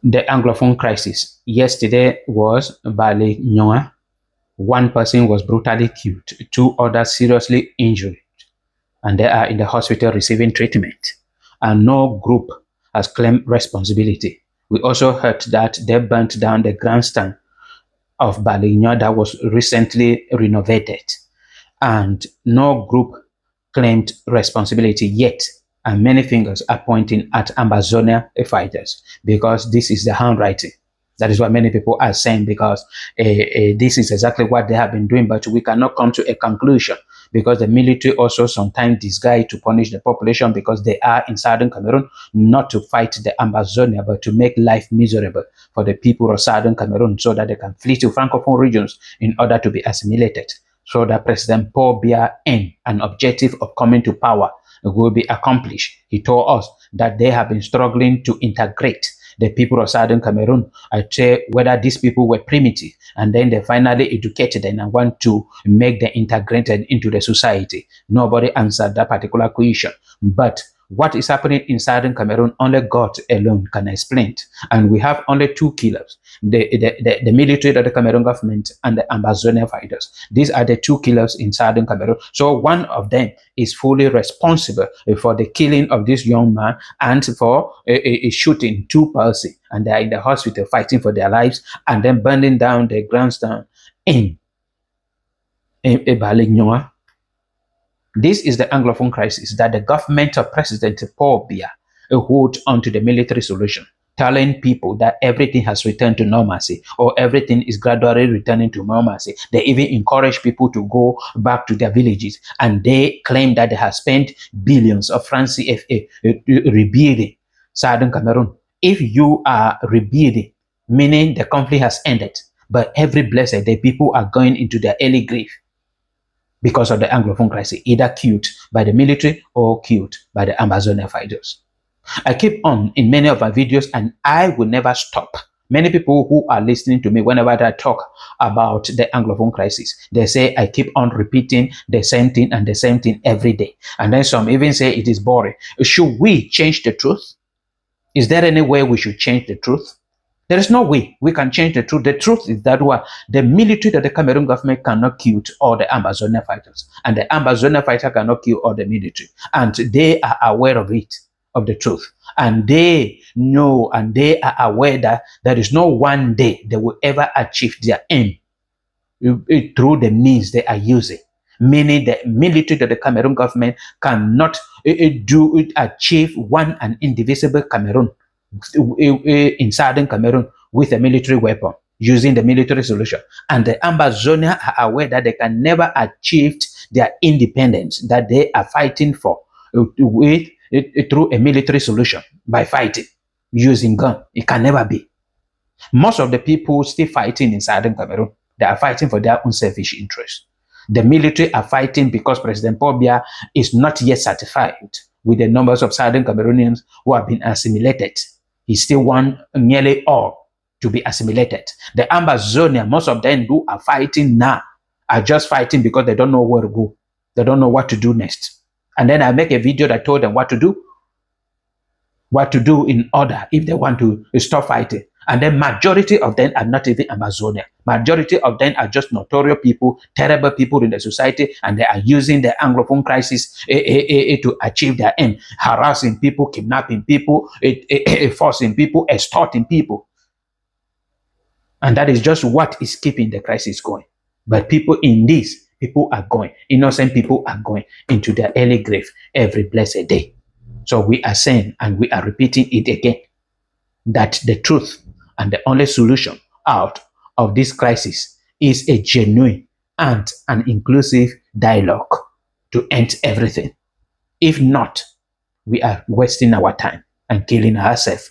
The Anglophone crisis. Yesterday was Bali Nyonga. One person was brutally killed, two others seriously injured, and they are in the hospital receiving treatment. And no group has claimed responsibility. We also heard that they burnt down the grandstand of Bali Nyonga that was recently renovated, and no group claimed responsibility yet. And many fingers are pointing at Ambazonia fighters because this is the handwriting. That is what many people are saying, because this is exactly what they have been doing, but we cannot come to a conclusion because the military also sometimes disguise to punish the population because they are in southern Cameroon, not to fight the Ambazonia, but to make life miserable for the people of southern Cameroon so that they can flee to Francophone regions in order to be assimilated, so that President Paul Biya aim and objective of coming to power will be accomplished. He told us that they have been struggling to integrate the people of southern Cameroon. I say whether these people were primitive and then they finally educated them and want to make them integrated into the society. Nobody answered that particular question. But what is happening in southern Cameroon, only God alone can explain it. And we have only two killers, the military of the Cameroon government and the Ambazonia fighters. These are the two killers in southern Cameroon. So one of them is fully responsible for the killing of this young man and for a shooting two persons. And they are in the hospital fighting for their lives and then burning down the grandstand in Bali Nyonga. This is the Anglophone crisis that the government of President Paul Biya hold on to the military solution, telling people that everything has returned to normalcy or everything is gradually returning to normalcy. They even encourage people to go back to their villages, and they claim that they have spent billions of francs CFA rebuilding southern Cameroon. If you are rebuilding, meaning the conflict has ended, but every blessed day people are going into their early grave because of the Anglophone crisis, either killed by the military or killed by the Ambazonia fighters. I keep on in many of my videos and I will never stop. Many people who are listening to me, whenever I talk about the Anglophone crisis, they say I keep on repeating the same thing and the same thing every day. And then some even say it is boring. Should we change the truth? Is there any way we should change the truth? There is no way we can change the truth. The truth is that the military that the Cameroon government cannot kill all the Ambazonia fighters, and the Ambazonia fighter cannot kill all the military. And they are aware of it, of the truth. And they know and they are aware that there is no one day they will ever achieve their aim through the means they are using. Meaning the military that the Cameroon government cannot achieve one and indivisible Cameroon in southern Cameroon with a military weapon, using the military solution. And the Ambazonia are aware that they can never achieve their independence that they are fighting for with through a military solution by fighting using gun. It can never be. Most of the people still fighting in southern Cameroon, they are fighting for their own selfish interests. The military are fighting because President Paul Biya is not yet satisfied with the numbers of southern Cameroonians who have been assimilated. He still wants nearly all to be assimilated. The Ambazonia, most of them who are fighting now, are just fighting because they don't know where to go. They don't know what to do next. And then I make a video that told them what to do in order if they want to stop fighting. And then majority of them are not even Amazonia. Majority of them are just notorious people, terrible people in the society, and they are using the Anglophone crisis to achieve their aim, harassing people, kidnapping people, forcing people, extorting people. And that is just what is keeping the crisis going. But people in this, people are going, innocent people are going into their early grave every blessed day. So we are saying, and we are repeating it again, that the truth and the only solution out of this crisis is a genuine and an inclusive dialogue to end everything. If not, we are wasting our time and killing ourselves